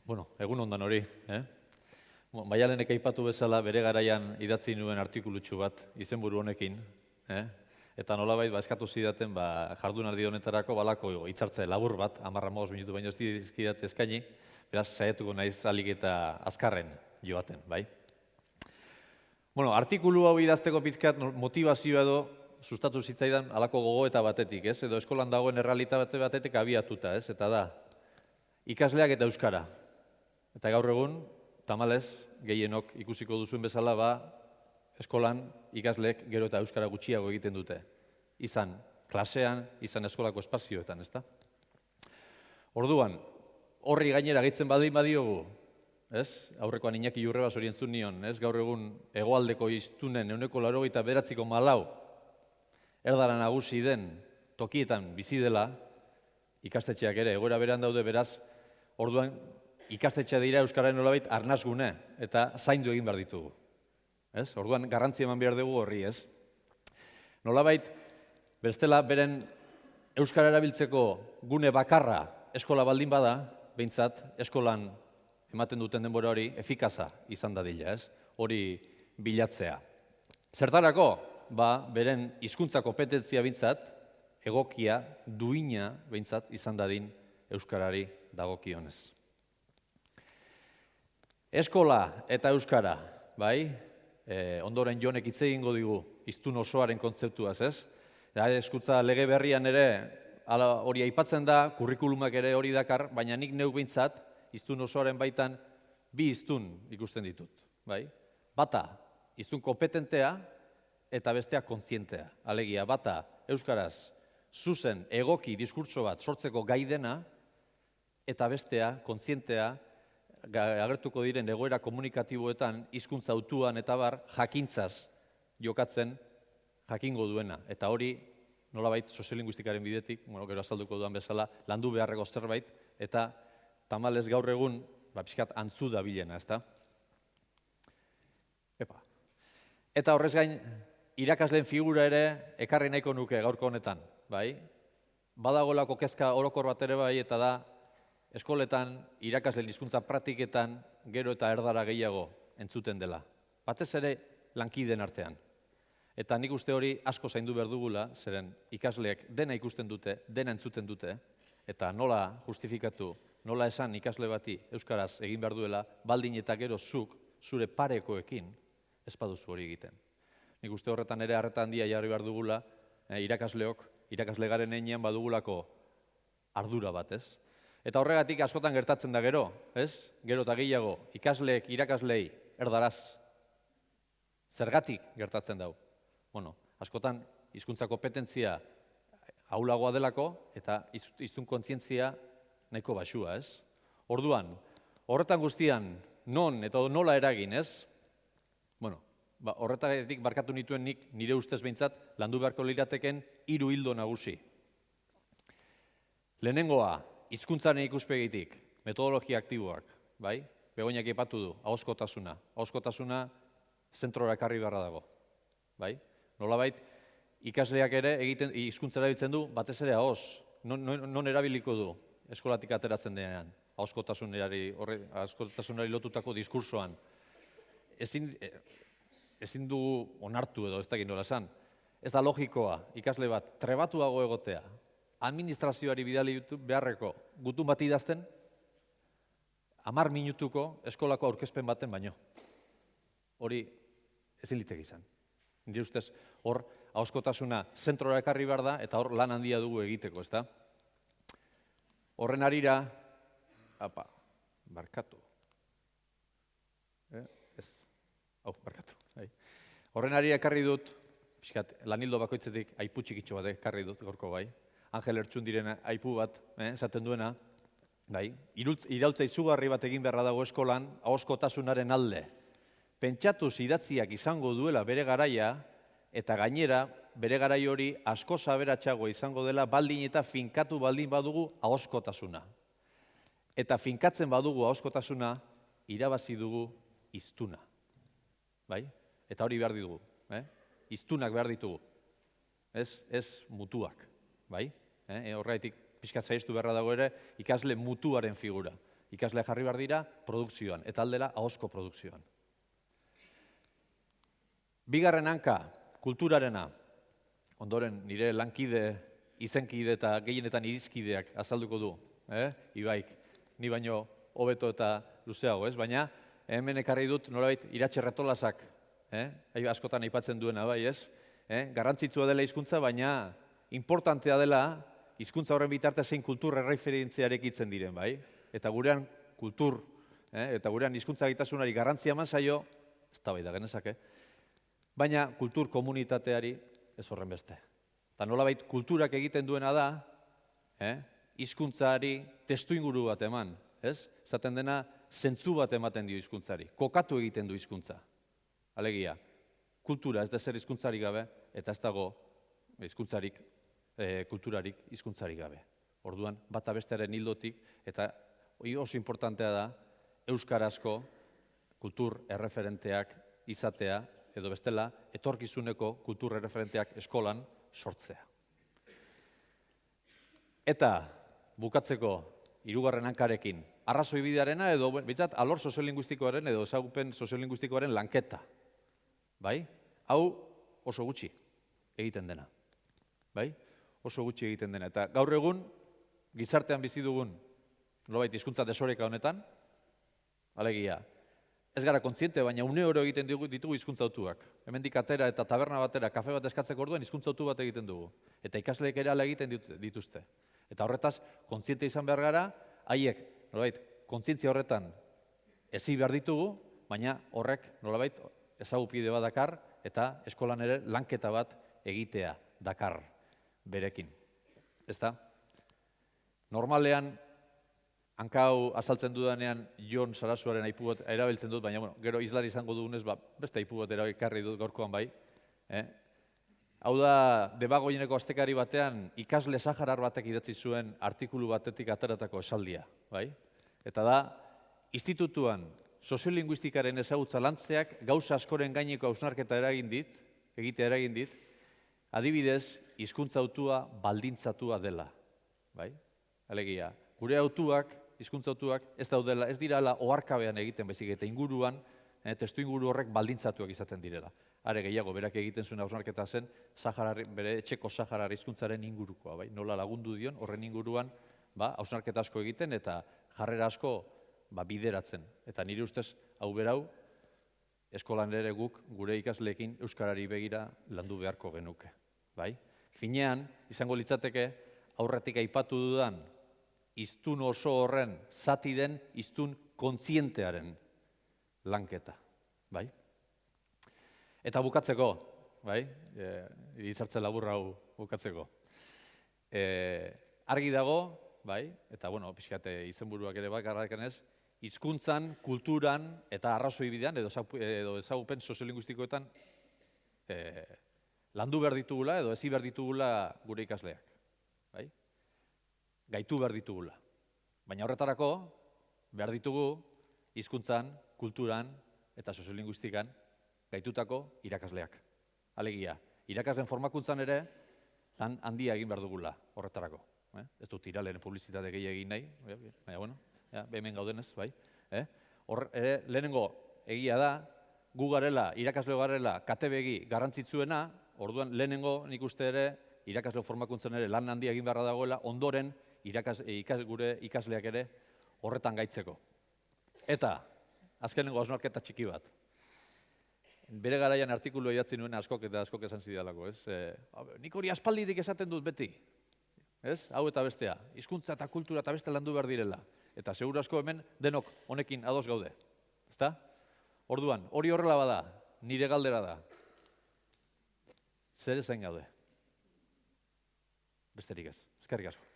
Bueno, egun ondan hori. Maialenek aipatu bezala bere garaian idatzi nuen artikulutxu bat izenburu honekin. Eta nolabait eskatu zidaten jardunaldi honetarako balako hitzartze labur bat, 10-15 minutu baino ez dizkidat eskaini, beraz saiatuko naiz ahalik eta azkarren joaten, bai? Bueno, artikulu hau idazteko pizkat motivazioa edo sustatu zitzaidan halako gogoeta batetik, ez? Edo eskolan dagoen errealitate batetik abiatuta, ez? Eta da, ikasleak eta euskara. Eta gaur egun, tamalez, gehienok ikusiko duzuen bezala, eskolan ikasleek gero eta euskara gutxiago egiten dute. Izan klasean, izan eskolako espazioetan, ezta? Orduan, horri gainera gehitzen badiogu, ez? Aurrekoan Iñaki Jurrebas hori entzun nion, ez? Gaur egun hegoaldeko hiztunen 99,4 erdara nagusi den tokietan bizi dela, ikastetxeak ere egoera beran daude beraz, orduan ikastetxea dira euskararen nolabait arnasgune eta zaindu egin behar ditugu. Orduan garrantzia eman behar dugu horri, ez? Nolabait, bestela beren euskara erabiltzeko gune bakarra eskola baldin bada, behintzat eskolan ematen duten denbora hori efikaza izan dadila, ez? Hori bilatzea. Zertarako, beren hizkuntza konpetentzia behintzat, egokia, duina behintzat izan dadin euskarari dagokionez. Eskola eta euskara, bai? Ondoren Jonek hitz egingo digu hiztun osoaren kontzeptuaz, ez? Hezkuntza lege berrian ere hori aipatzen da, kurrikulumak ere hori dakar, baina nik neuk behintzat hiztun osoaren baitan bi hiztun ikusten ditut, bai? Bata hiztun kompetentea eta bestea kontzientea. Alegia, bata euskaraz zuzen egoki diskurtso bat sortzeko gai dena eta bestea kontzientea agertuko diren egoera komunikatiboetan hizkuntza hautuan eta jakintzaz jokatzen jakingo duena. Eta hori nolabait soziolinguistikaren bidetik, gero azalduko duan bezala, landu beharreko zerbait, eta tamalez gaur egun, pixkat antzu da bilena, ezta? Eta horrez gain, irakasleen figura ere ekarri nahiko nuke gaurko honetan, bai? Badagolako kezka orokor bat ere bai, eta da, eskoletan, irakasleen hizkuntza praktiketan, gero eta erdara gehiago entzuten dela. Batez ere, lankideen artean. Eta nik uste hori asko zaindu behar dugula, zeren ikasleek dena ikusten dute, dena entzuten dute, eta nola justifikatu, nola esan ikasle bati euskaraz egin behar duela, baldin eta gero zuk, zure parekoekin, ez baduzu hori egiten. Nik uste horretan ere harreta handia jarri behar dugula, irakasleok, irakaslegaren einean badugulako ardura bat, ez? Eta horregatik askotan gertatzen da gero, ez? Gero eta gehiago, ikasleek, irakaslei erdaraz. Zergatik gertatzen dau? Bueno, askotan hizkuntza konpetentzia ahulagoa delako eta hiztun kontzientzia nahiko baxua, ez? Orduan, horretan guztian non eta nola eragin, ez? Bueno, horretatik barkatu nituen nik nire ustez behintzat landu beharko lirateken 3 ildo nagusi. Lehenengoa, hizkuntzaren ikuspegitik, metodologia aktiboak, bai? Begoñak aipatu du, ahozkotasuna. Ahozkotasuna zentrora ekarri beharra dago, bai? Nolabait, ikasleak ere hizkuntza erabiltzen du, batez ere ahoz, non erabiliko du eskolatik ateratzen denean, ahozkotasunari lotutako diskursoan. Ezin dugu onartu edo ez dakit nola esan. Ez da logikoa, ikasle bat, trebatuago egotea, administrazioari bidali beharreko gutun bat idazten, 10 minutuko eskolako aurkezpen baten baino. Hori ezin litek izan. Nire ustez, hor, ahozkotasuna zentrora ekarri behar da, eta hor lan handia dugu egiteko, ezta? Horren harira, barkatu. Barkatu. Horren harira ekarri dut, lanildo bakoitzetik aipu txikitxo bat ekarri dut, gorko bai. Angel Ertxundiren aipu bat, esaten duena, iraultza izugarri bat egin beharra dago eskolan, ahozkotasunaren alde. Pentsatuz idatziak izango duela bere garaia, eta gainera, bere garai hori asko aberatsagoa izango dela baldin eta finkatu baldin badugu ahozkotasuna. Eta finkatzen badugu ahozkotasuna, irabazi dugu hiztuna. Bai? Eta hori behar ditugu. Hiztunak behar ditugu. Ez mutuak. Bai? Horregatik pixkat zaistu beharra dago ere, ikasle mutuaren figura. Ikasleak jarri behar dira produkzioan, eta aldera ahozko produkzioan. Bigarren hanka, kulturarena, ondoren nire lankide, izenkide eta gehienetan irizkideak azalduko du, Ibaik, ni baino hobeto eta luzeago, ez? Baina hemen ekarri dut nolabait Iratxe Retolasak, askotan aipatzen duena, bai, ez? Garrantzitsua dela hizkuntza, baina importantea dela hizkuntza horren bitartez zein kultur erreferentzia erekitzen diren, bai? Eta gurean kultur, eta gurean hizkuntza gaitasunari garrantzia eman zaio, eztabaida genezake, baina kultur komunitateari ez horren beste. Eta nolabait kulturak egiten duena da, hizkuntzari testuinguru bat eman, ez? Zaten dena zentzu bat ematen dio hizkuntzari, kokatu egiten du hizkuntza. Alegia, kultura ez da zer hizkuntzarik gabe, eta ez dago hizkuntzarik, kulturarik hizkuntzarik gabe. Orduan, bata bestearen hildotik, eta oso importantea da, euskarazko kultur erreferenteak izatea, edo bestela, etorkizuneko kultur erreferenteak eskolan sortzea. Eta, bukatzeko, hirugarren hankarekin, arrazoi bidearena edo, bintzat, alor soziolinguistikoaren edo ezagupen soziolinguistikoaren lanketa. Bai? Hau oso gutxi egiten dena. Bai? Oso gutxi egiten dena. Eta gaur egun, gizartean bizi dugun, nolabait hizkuntza desoreka honetan, alegia, ez gara kontziente, baina une oro egiten ditugu hizkuntza hautuak. Hemendik atera eta taberna batera, kafe bat eskatzeko orduan hizkuntza hautu bat egiten dugu. Eta ikasleek ere ala egiten dituzte. Eta horretaz, kontziente izan behar gara, haiek, nolabait, kontzientzia horretan ezi behar ditugu, baina horrek, nolabait, ezagupide bat dakar, eta eskolan ere lanketa bat egitea dakar berekin. Ezta? Normalean, hanka hau azaltzen dudanean Jon Sarasuaren aipu bat erabiltzen dut, baina gero islari izango dugunez, beste aipu bat erabilkarri dut gaurkoan bai. Hau da, Debagoieneko astekari batean ikasle saharar batek idatzi zuen artikulu batetik ateratako esaldia. Eta da, institutuan soziolinguistikaren ezagutza lantzeak gauza askoren gaineko hausnarketa egitea eragin dit, adibidez, hizkuntza hautua baldintzatua dela. Alegia, gure hautuak, hizkuntza hautuak, ez daudela, ez dirala oharkabean egiten baizik eta inguruan, testu inguru horrek baldintzatuak izaten direla. Are gehiago, berak egiten zuen hausnarketa zen, bere etxeko Saharar hizkuntzaren ingurukoa, nola lagundu dion, horren inguruan, hausnarketa asko egiten eta jarrera asko bideratzen. Eta nire ustez, hau berau, eskolan ere guk gure ikasleekin euskarari begira landu beharko genuke. Finean, izango litzateke, aurretik aipatu dudan, hiztun oso horren zati den hiztun kontzientearen lanketa. Eta bukatzeko, hitzartze labur hau bukatzeko. Argi dago, eta pixkat izenburuak ere garrakenez, hizkuntzan, kulturan eta arrazoi bidean edo ezagupen soziolinguistikoetan landu behar ditugula edo ezi behar ditugula gure ikasleak. Gaitu behar ditugula. Baina horretarako behar ditugu hizkuntzan, kulturan eta soziolinguistikan gaitutako irakasleak. Alegia, irakasleen formakuntzan ere handia egin behar dugula horretarako. Ez dut iraleen publizitate gehiago egin nahi, baina hemen gaudenez, lehenengo egia da, gu garela, irakasleo garela, katebegi garrantzitsuena, orduan lehenengo nik uste ere, irakasleo formakuntzan ere lan handia egin beharra dagoela, ondoren gure ikasleak ere horretan gaitzeko. Eta, azkenengo hausnarketa txiki bat. Bere garaian artikulu idatzi nuen askok eta askok esan zidalako, ez? Nik hori aspalditik esaten dut beti, ez? Hau eta bestea, hizkuntza eta kultura eta beste landu behar direla. Eta seguru asko hemen denok honekin ados gaude, ezta? Orduan, hori horrela bada, nire galdera da. Zer ezain gaude? Besterik ez, eskerrik asko.